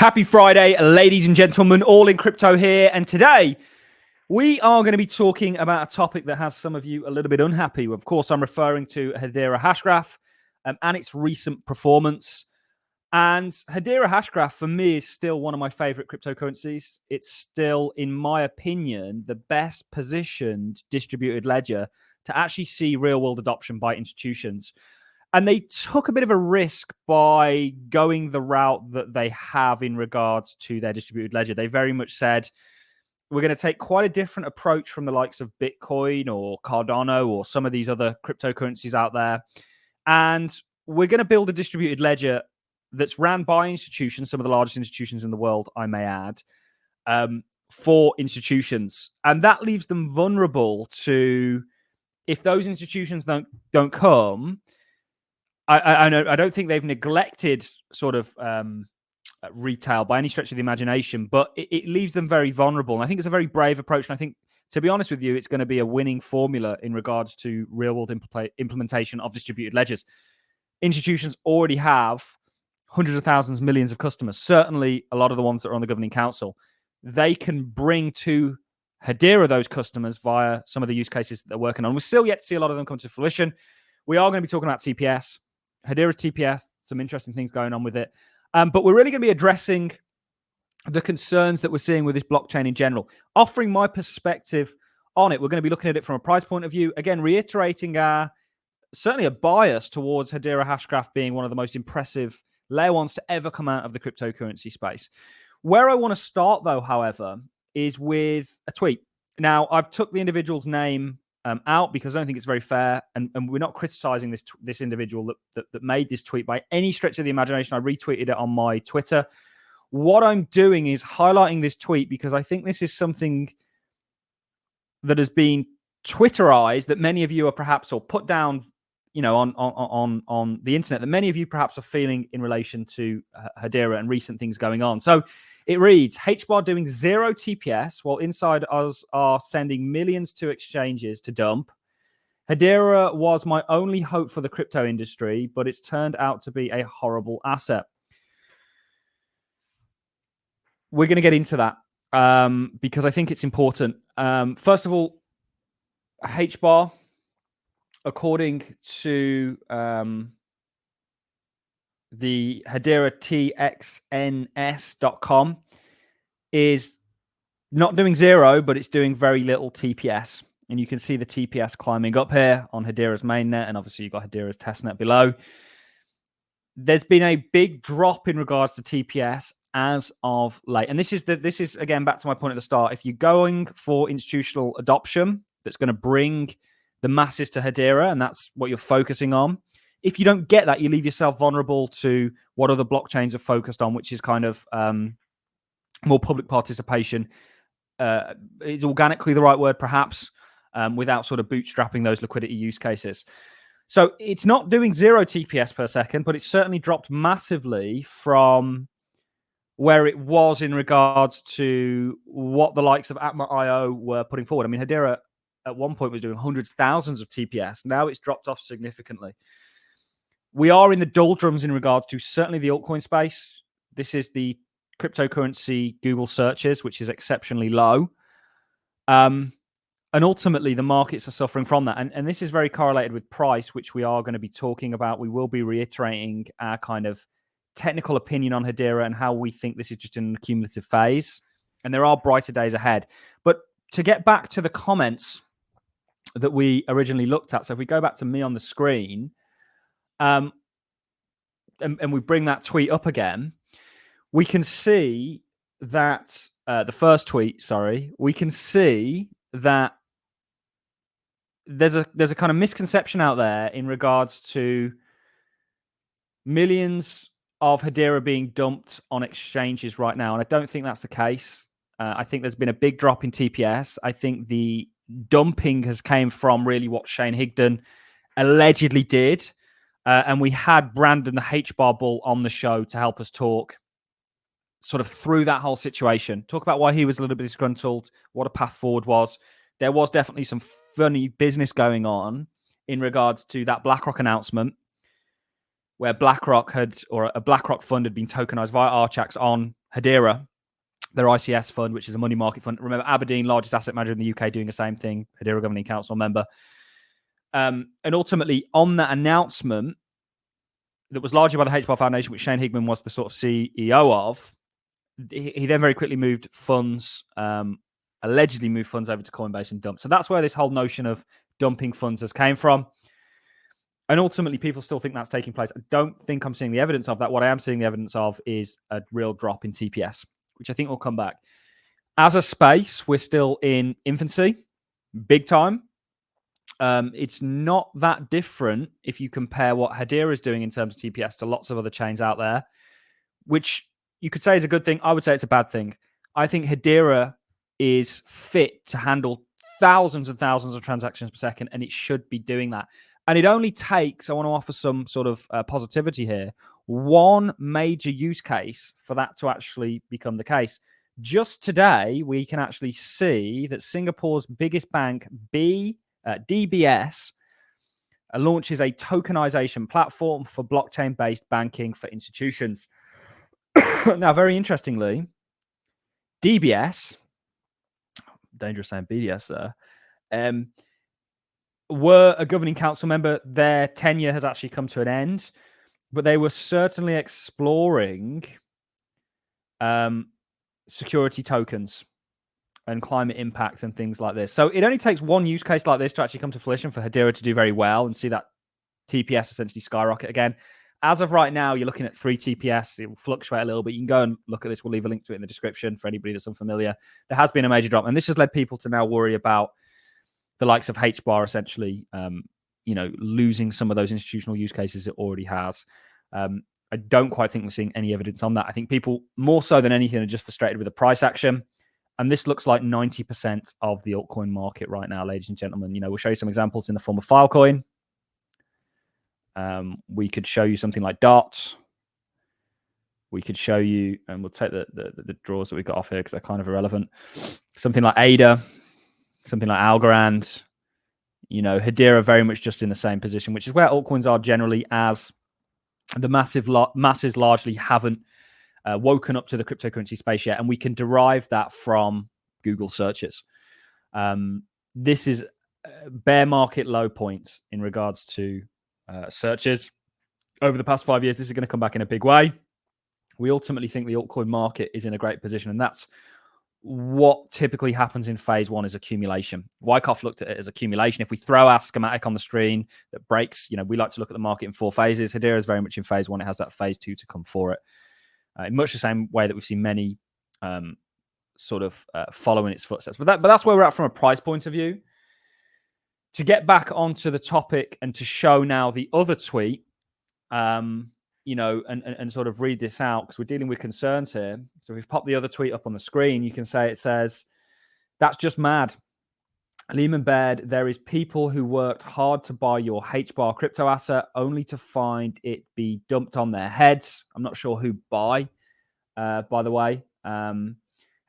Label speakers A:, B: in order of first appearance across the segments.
A: Happy Friday, ladies and gentlemen, all in crypto here. And today we are going to be talking about a topic that has some of you a little bit unhappy. Of course, I'm referring to Hedera Hashgraph and its recent performance. And Hedera Hashgraph, for me, is still one of my favorite cryptocurrencies. It's still, in my opinion, the best positioned distributed ledger to actually see real-world adoption by institutions. And they took a bit of a risk by going the route that they have in regards to their distributed ledger. They very much said, we're going to take quite a different approach from the likes of Bitcoin or Cardano or some of these other cryptocurrencies out there. And we're going to build a distributed ledger that's ran by institutions, some of the largest institutions in the world, I may add, for institutions. And that leaves them vulnerable to, if those institutions don't come, I don't think they've neglected sort of retail by any stretch of the imagination, but it leaves them very vulnerable. And I think it's a very brave approach. And I think, to be honest with you, it's going to be a winning formula in regards to real-world implementation of distributed ledgers. Institutions already have hundreds of thousands, millions of customers. Certainly, a lot of the ones that are on the governing council. They can bring to Hedera those customers via some of the use cases that they're working on. We're still yet to see a lot of them come to fruition. We are going to be talking about TPS. Hedera's TPS, some interesting things going on with it. But we're really going to be addressing the concerns that we're seeing with this blockchain in general, offering my perspective on it. We're going to be looking at it from a price point of view. Again, reiterating certainly a bias towards Hedera Hashgraph being one of the most impressive layer ones to ever come out of the cryptocurrency space. Where I want to start, though, however, is with a tweet. Now, I've took the individual's name out because I don't think it's very fair, and we're not criticizing this individual that made this tweet by any stretch of the imagination. I retweeted it on my Twitter. What I'm doing is highlighting this tweet because I think this is something that has been Twitterized that many of you are perhaps, or put down, you know, on the internet, that many of you perhaps are feeling in relation to Hedera and recent things going on. So it reads, HBAR doing 0 TPS while insiders are sending millions to exchanges to dump. Hedera was my only hope for the crypto industry, but it's turned out to be a horrible asset. We're going to get into that because I think it's important. First of all, HBAR, according to the Hedera TXNS.com, is not doing 0, but it's doing very little TPS. And you can see the TPS climbing up here on Hedera's mainnet, and obviously you've got Hedera's testnet below. There's been a big drop in regards to TPS as of late. And this is again back to my point at the start. If you're going for institutional adoption that's going to bring the masses to Hedera, and that's what you're focusing on, if you don't get that, you leave yourself vulnerable to what other blockchains are focused on, which is kind of more public participation. Is organically the right word, perhaps, without sort of bootstrapping those liquidity use cases. So it's not doing 0 TPS per second, but it's certainly dropped massively from where it was in regards to what the likes of Atma.io were putting forward. I mean, Hedera at one point was doing hundreds, thousands of TPS. Now it's dropped off significantly. We are in the doldrums in regards to certainly the altcoin space. This is the cryptocurrency Google searches, which is exceptionally low. And ultimately, the markets are suffering from that. And this is very correlated with price, which we are going to be talking about. We will be reiterating our kind of technical opinion on Hedera and how we think this is just an accumulative phase. And there are brighter days ahead. But to get back to the comments that we originally looked at, so if we go back to me on the screen, and we bring that tweet up again, we can see that the first tweet, we can see that there's a kind of misconception out there in regards to millions of Hedera being dumped on exchanges right now. And I don't think that's the case. I think there's been a big drop in TPS. I think the dumping has came from really what Shane Higdon allegedly did. And we had Brandon, the HBAR bull, on the show to help us talk sort of through that whole situation. Talk about why he was a little bit disgruntled, what a path forward was. There was definitely some funny business going on in regards to that BlackRock announcement, where BlackRock a BlackRock fund had been tokenized via Archax on Hedera, their ICS fund, which is a money market fund. Remember, Aberdeen, largest asset manager in the UK, doing the same thing. Hedera Governing Council member. And ultimately, on that announcement that was largely by the HBAR Foundation, which Shane Higman was the sort of CEO of, he then very quickly moved funds, allegedly moved funds over to Coinbase and dumped. So that's where this whole notion of dumping funds has came from. And ultimately, people still think that's taking place. I don't think I'm seeing the evidence of that. What I am seeing the evidence of is a real drop in TPS, which I think will come back. As a space, we're still in infancy, big time. It's not that different if you compare what Hedera is doing in terms of TPS to lots of other chains out there, which you could say is a good thing. I would say it's a bad thing. I think Hedera is fit to handle thousands and thousands of transactions per second, and it should be doing that. And it only takes, I want to offer some sort of positivity here, one major use case for that to actually become the case. Just today, we can actually see that Singapore's biggest bank, DBS, launches a tokenization platform for blockchain-based banking for institutions. Now, very interestingly, DBS, dangerous saying BDS there, were a governing council member. Their tenure has actually come to an end, but they were certainly exploring security tokens and climate impacts and things like this. So it only takes one use case like this to actually come to fruition for Hedera to do very well and see that TPS essentially skyrocket again. As of right now, you're looking at 3 TPS. It will fluctuate a little bit. You can go and look at this. We'll leave a link to it in the description for anybody that's unfamiliar. There has been a major drop, and this has led people to now worry about the likes of HBAR essentially, losing some of those institutional use cases it already has. I don't quite think we're seeing any evidence on that. I think people, more so than anything, are just frustrated with the price action. And this looks like 90% of the altcoin market right now, ladies and gentlemen. We'll show you some examples in the form of Filecoin. We could show you something like DOT. We could show you, and we'll take the draws that we got off here because they're kind of irrelevant. Something like ADA, something like Algorand. Hedera very much just in the same position, which is where altcoins are generally, as the masses largely haven't woken up to the cryptocurrency space yet, and we can derive that from Google searches. This is bear market low points in regards to searches. Over the past 5 years, this is going to come back in a big way. We ultimately think the altcoin market is in a great position, and that's what typically happens in phase one is accumulation. Wyckoff looked at it as accumulation. If we throw our schematic on the screen that breaks, we like to look at the market in 4 phases. Hedera is very much in phase one. It has that phase 2 to come for it. In much the same way that we've seen many following its footsteps. But that's where we're at from a price point of view. To get back onto the topic and to show now the other tweet, and sort of read this out, because we're dealing with concerns here. So if we've popped the other tweet up on the screen, you can say, it says, "That's just mad. Lehman Baird, there is people who worked hard to buy your HBAR crypto asset only to find it be dumped on their heads." I'm not sure who by the way.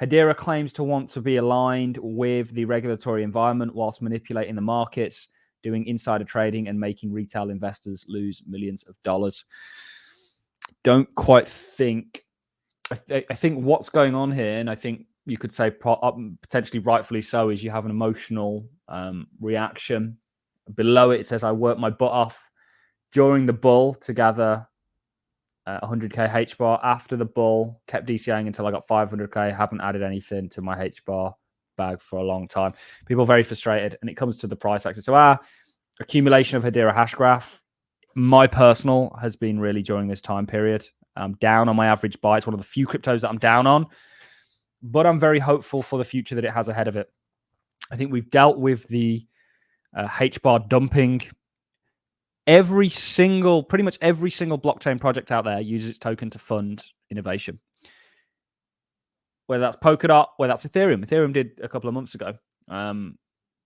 A: Hedera claims to want to be aligned with the regulatory environment whilst manipulating the markets, doing insider trading and making retail investors lose millions of dollars. Don't quite think. I think what's going on here, and I think you could say potentially rightfully so, is you have an emotional reaction. Below it, it says, "I worked my butt off during the bull to gather 100k HBAR. After the bull, kept DCAing until I got 500k. Haven't added anything to my HBAR bag for a long time." People are very frustrated, and it comes to the price action. So our accumulation of Hedera Hashgraph, my personal, has been really during this time period. I'm down on my average buy. It's one of the few cryptos that I'm down on, but I'm very hopeful for the future that it has ahead of it. I think we've dealt with the HBAR dumping. Pretty much every single blockchain project out there uses its token to fund innovation. Whether that's Polkadot, whether that's Ethereum. Ethereum did a couple of months ago.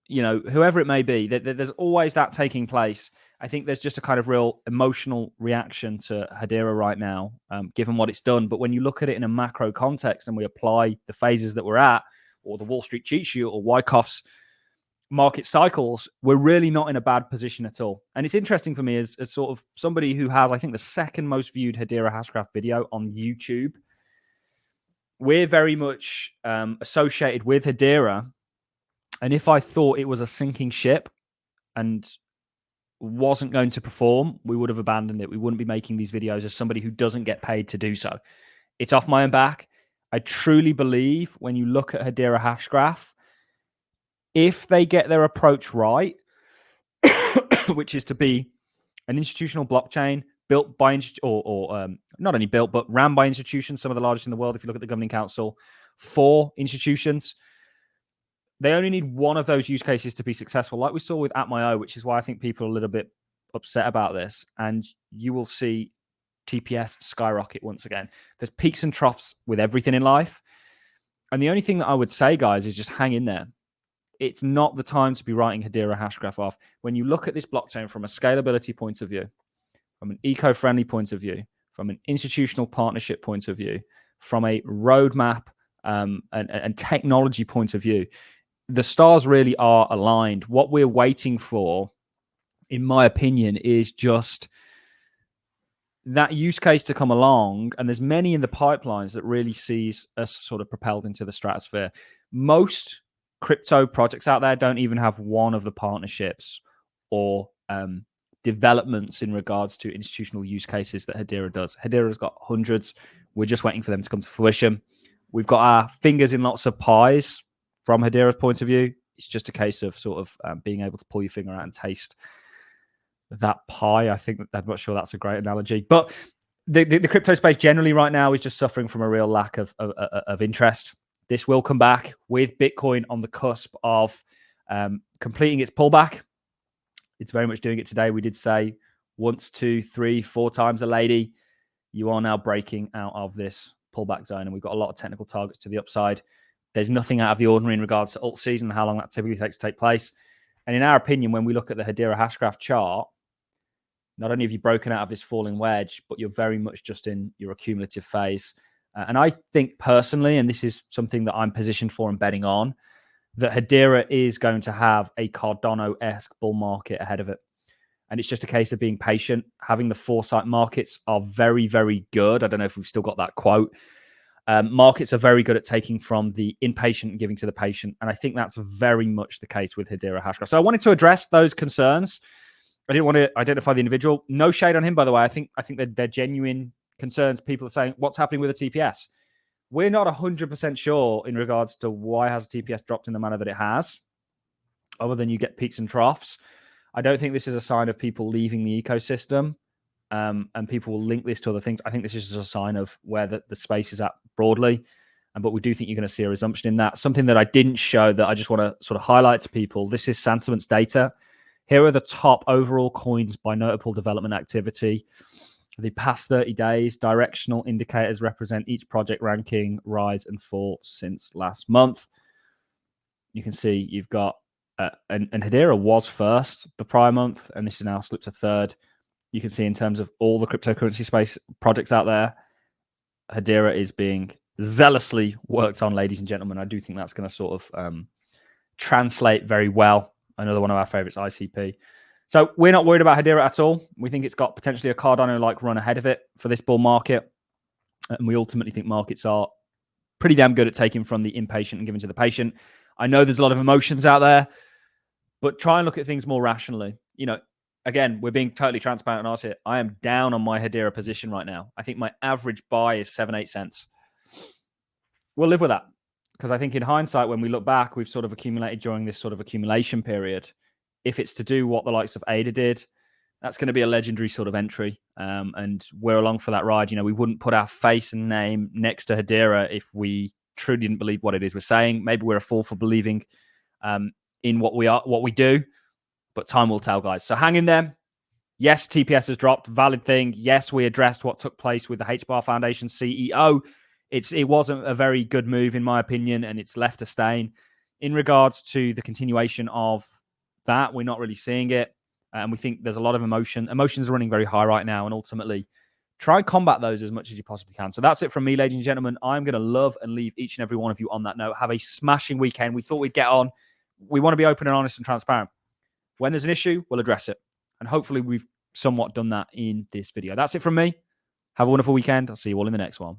A: Whoever it may be, there's always that taking place. I think there's just a kind of real emotional reaction to Hedera right now, given what it's done. But when you look at it in a macro context and we apply the phases that we're at, or the Wall Street cheat sheet, or Wyckoff's market cycles, we're really not in a bad position at all. And it's interesting for me as sort of somebody who has, I think, the second most viewed Hedera Hashgraph video on YouTube. we're very much associated with Hedera. And if I thought it was a sinking ship and wasn't going to perform, we would have abandoned it. We wouldn't be making these videos as somebody who doesn't get paid to do so. It's off my own back. I truly believe when you look at Hedera Hashgraph, if they get their approach right, which is to be an institutional blockchain built by, not only built, but ran by institutions, some of the largest in the world, if you look at the governing council, for institutions, they only need one of those use cases to be successful, like we saw with Atmio, which is why I think people are a little bit upset about this. And you will see TPS skyrocket once again. There's peaks and troughs with everything in life. And the only thing that I would say, guys, is just hang in there. It's not the time to be writing Hedera Hashgraph off. When you look at this blockchain from a scalability point of view, from an eco-friendly point of view, from an institutional partnership point of view, from a roadmap and technology point of view, the stars really are aligned. What we're waiting for, in my opinion, is just that use case to come along. And there's many in the pipelines that really sees us sort of propelled into the stratosphere. Most crypto projects out there don't even have one of the partnerships or developments in regards to institutional use cases that Hedera does. Hedera's got hundreds. We're just waiting for them to come to fruition. We've got our fingers in lots of pies from Hedera's point of view. It's just a case of sort of being able to pull your finger out and taste that pie. I think I'm not sure that's a great analogy, but the crypto space generally right now is just suffering from a real lack of interest. This will come back with Bitcoin on the cusp of completing its pullback. It's very much doing it today. We did say once, 2, 3, 4 times a lady. You are now breaking out of this pullback zone, and we've got a lot of technical targets to the upside. There's nothing out of the ordinary in regards to alt season and how long that typically takes to take place. And in our opinion, when we look at the Hedera Hashgraph chart, not only have you broken out of this falling wedge, but you're very much just in your accumulative phase. And I think personally, and this is something that I'm positioned for and betting on, that Hedera is going to have a Cardano-esque bull market ahead of it. And it's just a case of being patient. Having the foresight, markets are very, very good. I don't know if we've still got that quote. Markets are very good at taking from the impatient and giving to the patient. And I think that's very much the case with Hedera Hashgraph. So I wanted to address those concerns. I didn't want to identify the individual. No shade on him, by the way. I think they're genuine concerns. People are saying, what's happening with the TPS? We're not 100% sure in regards to why has TPS dropped in the manner that it has, other than you get peaks and troughs. I don't think this is a sign of people leaving the ecosystem, and people will link this to other things. I think this is just a sign of where the space is at broadly. But we do think you're going to see a resumption in that. Something that I didn't show that I just want to sort of highlight to people. This is Santiment's data. Here are the top overall coins by notable development activity. The past 30 days, directional indicators represent each project ranking, rise and fall since last month. You can see you've got, and Hedera was first the prior month, and this is now slipped to third. You can see in terms of all the cryptocurrency space projects out there, Hedera is being zealously worked on, ladies and gentlemen. I do think that's going to sort of translate very well. Another one of our favorites, ICP. So we're not worried about Hedera at all. We think it's got potentially a Cardano-like run ahead of it for this bull market. And we ultimately think markets are pretty damn good at taking from the impatient and giving to the patient. I know there's a lot of emotions out there, but try and look at things more rationally. You know, again, we're being totally transparent on us here. I am down on my Hedera position right now. I think my average buy is 7-8 cents. We'll live with that. Because I think in hindsight, when we look back, we've sort of accumulated during this sort of accumulation period. If it's to do what the likes of ADA did, that's going to be a legendary sort of entry. And we're along for that ride. You know, we wouldn't put our face and name next to Hedera if we truly didn't believe what it is we're saying. Maybe we're a fool for believing in what we do, but time will tell, guys. So hang in there. Yes, TPS has dropped. Valid thing. Yes, we addressed what took place with the HBAR Foundation CEO. It wasn't a very good move, in my opinion, and it's left a stain. In regards to the continuation of that, we're not really seeing it. And we think there's a lot of emotion. Emotions are running very high right now, and ultimately try and combat those as much as you possibly can. So that's it from me, ladies and gentlemen. I'm going to love and leave each and every one of you on that note. Have a smashing weekend. We thought we'd get on. We want to be open and honest and transparent. When there's an issue, we'll address it. And hopefully we've somewhat done that in this video. That's it from me. Have a wonderful weekend. I'll see you all in the next one.